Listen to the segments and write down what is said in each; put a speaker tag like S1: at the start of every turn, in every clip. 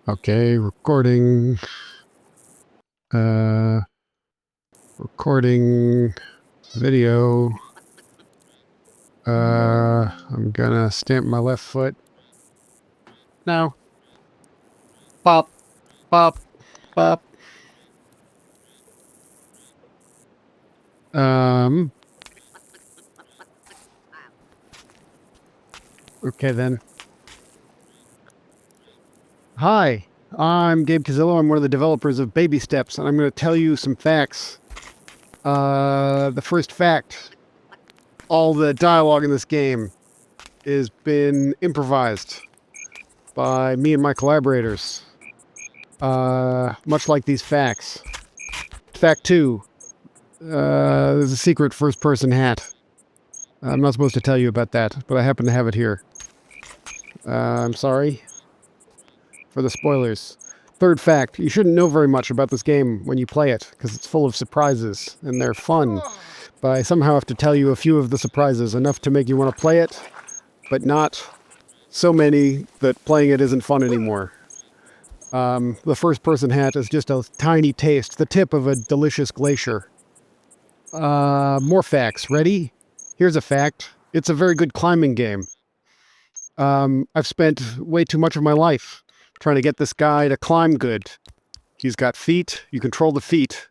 S1: Okay, recording. Recording video. I'm gonna stamp my left foot. Now. Pop, pop, pop. Okay then. Hi, I'm Gabe Cuzzillo. I'm one of the developers of Baby Steps, and I'm going to tell you some facts. The first fact, all the dialogue in this game has been improvised by me and my collaborators. Much like these facts. Fact 2, there's a secret first-person hat. I'm not supposed to tell you about that, but I happen to have it here. I'm sorry for the spoilers. Third fact, you shouldn't know very much about this game when you play it, because it's full of surprises, and they're fun. But I somehow have to tell you a few of the surprises, enough to make you want to play it, but not so many that playing it isn't fun anymore. The first-person hat is just a tiny taste, the tip of a delicious glacier. More facts. Ready? Here's a fact. It's a very good climbing game. I've spent way too much of my life trying to get this guy to climb good. He's got feet. You control the feet.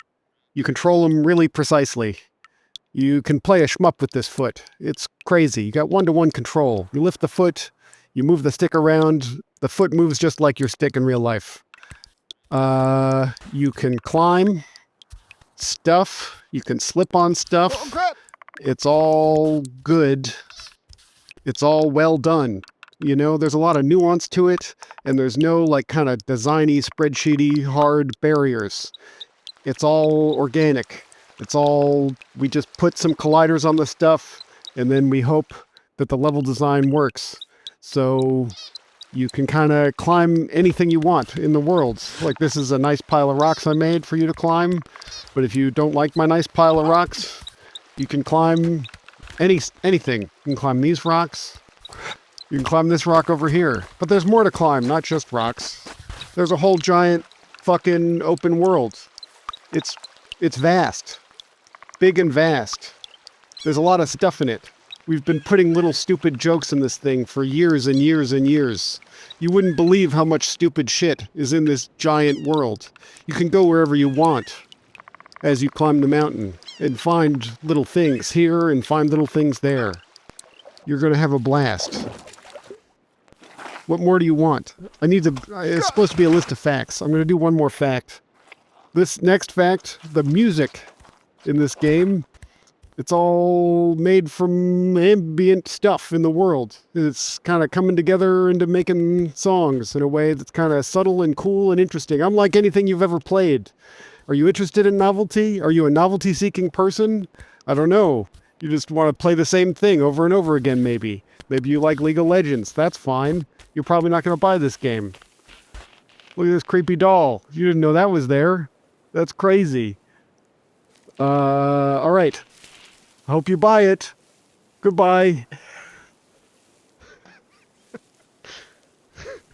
S1: You control them really precisely. You can play a shmup with this foot. It's crazy. You got one-to-one control. You lift the foot, you move the stick around, the foot moves just like your stick in real life. You can climb stuff. You can slip on stuff.
S2: Oh, crap!
S1: It's all good. It's all well done. You know, there's a lot of nuance to it, and there's no, like, kind of designy, spreadsheety, hard barriers. It's all organic. It's all, we just put some colliders on the stuff, and then we hope that the level design works. So you can kind of climb anything you want in the world. Like, this is a nice pile of rocks I made for you to climb, but if you don't like my nice pile of rocks, you can climb anything. You can climb these rocks. You can climb this rock over here. But there's more to climb, not just rocks. There's a whole giant fucking open world. It's vast. Big and vast. There's a lot of stuff in it. We've been putting little stupid jokes in this thing for years and years and years. You wouldn't believe how much stupid shit is in this giant world. You can go wherever you want as you climb the mountain and find little things here and find little things there. You're going to have a blast. What more do you want? It's supposed to be a list of facts. I'm going to do one more fact. This next fact, the music in this game, it's all made from ambient stuff in the world. It's kind of coming together into making songs in a way that's kind of subtle and cool and interesting, unlike anything you've ever played. Are you interested in novelty? Are you a novelty-seeking person? I don't know. You just want to play the same thing over and over again, maybe. Maybe you like League of Legends. That's fine. You're probably not going to buy this game. Look at this creepy doll. You didn't know that was there. That's crazy. All right. I hope you buy it. Goodbye.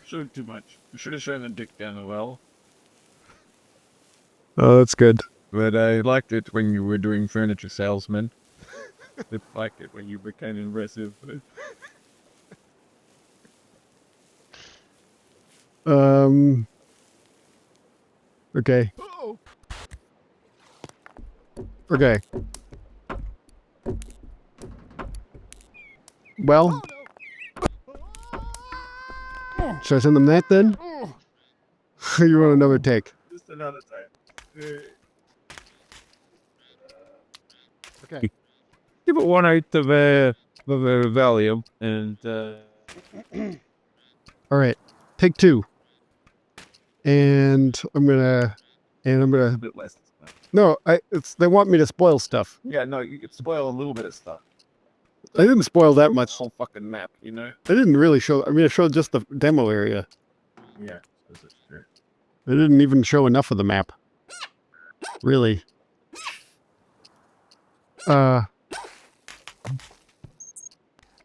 S2: Showed too much. You should have shown the dick down the well.
S1: Oh, that's good.
S2: But I liked it when you were doing furniture salesman. I liked it when you became aggressive.
S1: Okay. Okay. Well, should I send them that then? You want another take?
S2: Just another time.
S1: Okay.
S2: Give it 1/8 of Valium and
S1: All right. Take 2. And I'm gonna.
S2: a bit less.
S1: No, they want me to spoil stuff.
S2: Yeah, no, you could spoil a little bit of stuff.
S1: I didn't spoil that
S2: The
S1: much.
S2: whole fucking map, you know?
S1: I didn't really show. I mean, I showed just the demo area.
S2: Yeah, that's true.
S1: I didn't even show enough of the map. Really.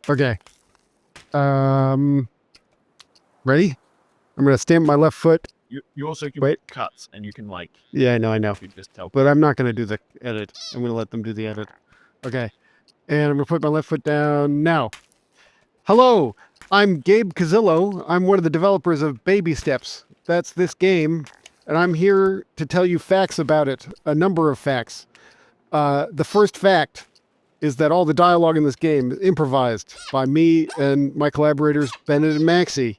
S1: Okay. Ready? I'm going to stamp my left foot.
S2: You also can
S1: Wait.
S2: make cuts, and you can like.
S1: Yeah, I know.
S2: You just tell.
S1: But I'm not going to do the edit. I'm going to let them do the edit. Okay. And I'm going to put my left foot down now. Hello, I'm Gabe Cuzzillo. I'm one of the developers of Baby Steps. That's this game, and I'm here to tell you facts about it, a number of facts. The first fact is that all the dialogue in this game is improvised by me and my collaborators, Bennett and Maxi.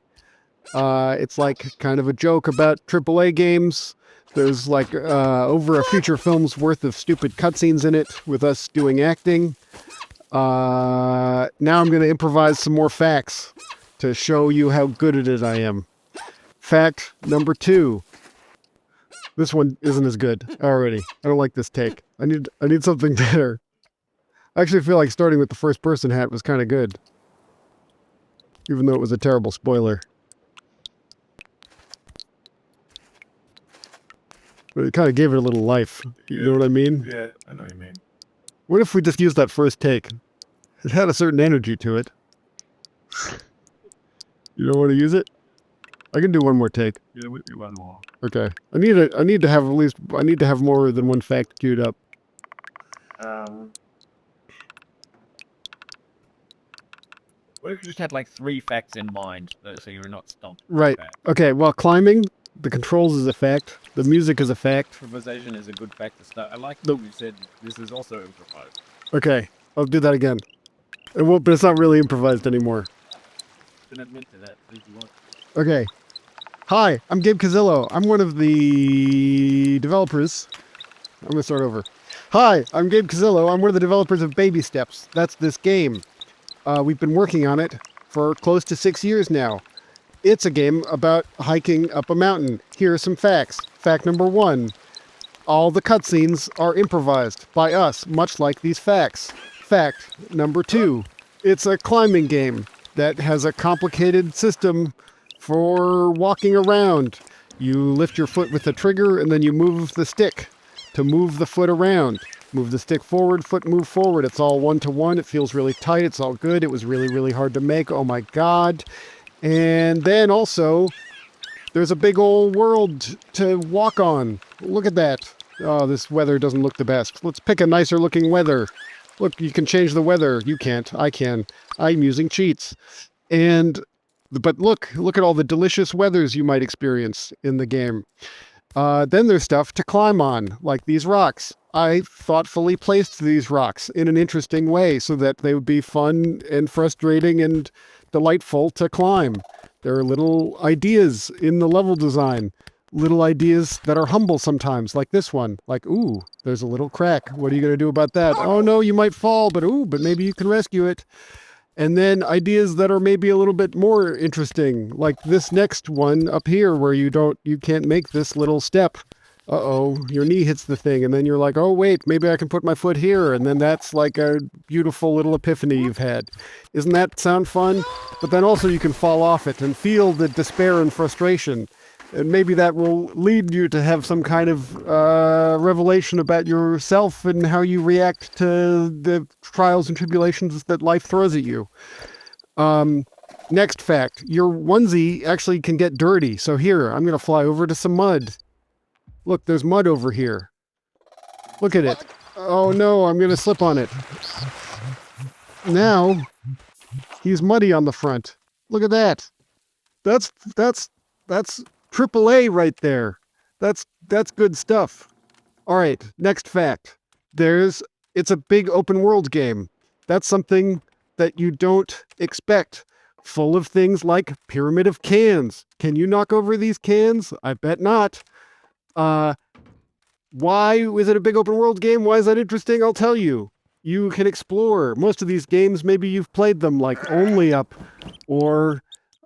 S1: It's like kind of a joke about AAA games. There's like over a feature film's worth of stupid cutscenes in it with us doing acting. Now I'm going to improvise some more facts to show you how good at it I am. Fact number 2. This one isn't as good already. I don't like this take. I need something better. I actually feel like starting with the first person hat was kind of good. Even though it was a terrible spoiler. But it kind of gave it a little life. You know what I mean?
S2: Yeah, I know what you mean.
S1: What if we just used that first take? It had a certain energy to it. You don't want to use it? I can do one more take.
S2: Yeah, we one more.
S1: Okay. I need to have more than one fact queued up.
S2: What if you just had like 3 facts in mind, so you're not stumped?
S1: Right. Okay, well, climbing, the controls is a fact. The music is a fact.
S2: Improvisation is a good fact to start. I like that you said this is also improvised.
S1: Okay, I'll do that again. But it's not really improvised anymore.
S2: Then admit to that if you want.
S1: Okay. Hi, I'm Gabe Cuzzillo. I'm one of the developers. I'm going to start over. Hi, I'm Gabe Cuzzillo. I'm one of the developers of Baby Steps. That's this game. We've been working on it for close to 6 years now. It's a game about hiking up a mountain. Here are some facts. Fact number 1. All the cutscenes are improvised by us, much like these facts. Fact number 2. It's a climbing game that has a complicated system for walking around. You lift your foot with the trigger and then you move the stick to move the foot around. Move the stick forward, foot move forward. It's all 1-to-1. It feels really tight. It's all good. It was really, really hard to make. Oh my God. And then also, there's a big old world to walk on. Look at that. Oh, this weather doesn't look the best. Let's pick a nicer looking weather. Look, you can change the weather. You can't. I can. I'm using cheats. But look at all the delicious weathers you might experience in the game. Then there's stuff to climb on, like these rocks. I thoughtfully placed these rocks in an interesting way so that they would be fun and frustrating and delightful to climb. There are little ideas in the level design, little ideas that are humble sometimes, like this one. Like, ooh, there's a little crack. What are you going to do about that? Oh no, you might fall, but maybe you can rescue it. And then ideas that are maybe a little bit more interesting, like this next one up here where you can't make this little step. Uh-oh, your knee hits the thing, and then you're like, oh wait, maybe I can put my foot here, and then that's like a beautiful little epiphany you've had. Isn't that sound fun? But then also you can fall off it and feel the despair and frustration. And maybe that will lead you to have some kind of revelation about yourself and how you react to the trials and tribulations that life throws at you. Next fact, your onesie actually can get dirty. So here, I'm going to fly over to some mud. Look, there's mud over here. Look at it. Oh no, I'm going to slip on it. Now, he's muddy on the front. Look at that. That's AAA right there. That's good stuff. All right, next fact. It's a big open world game. That's something that you don't expect. Full of things like pyramid of cans. Can you knock over these cans? I bet not. Why is it a big open world game? Why is that interesting? I'll tell you. You can explore. Most of these games, maybe you've played them like Only Up or,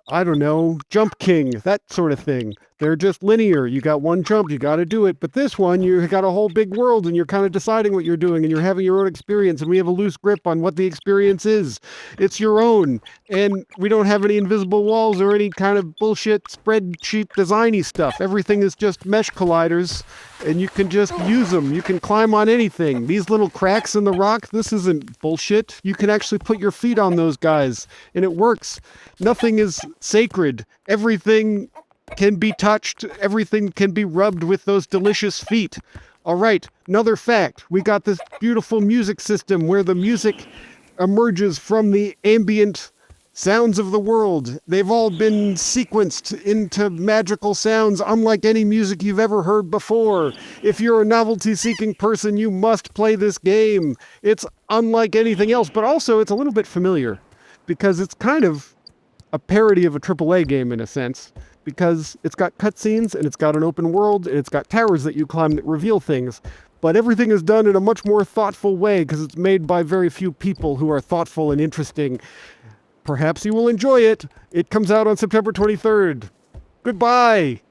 S1: I don't know, Jump King, that sort of thing. They're just linear. You got one jump, you got to do it. But this one, you got a whole big world and you're kind of deciding what you're doing and you're having your own experience and we have a loose grip on what the experience is. It's your own. And we don't have any invisible walls or any kind of bullshit spreadsheet designy stuff. Everything is just mesh colliders and you can just use them. You can climb on anything. These little cracks in the rock, this isn't bullshit. You can actually put your feet on those guys and it works. Nothing is sacred. Everything can be touched. Everything can be rubbed with those delicious feet. All right, another fact. We got this beautiful music system where the music emerges from the ambient sounds of the world. They've all been sequenced into magical sounds unlike any music you've ever heard before. If you're a novelty-seeking person, you must play this game. It's unlike anything else, but also it's a little bit familiar because it's kind of a parody of a AAA game in a sense, because it's got cutscenes and it's got an open world and it's got towers that you climb that reveal things. But everything is done in a much more thoughtful way because it's made by very few people who are thoughtful and interesting. Perhaps you will enjoy it. It comes out on September 23rd. Goodbye.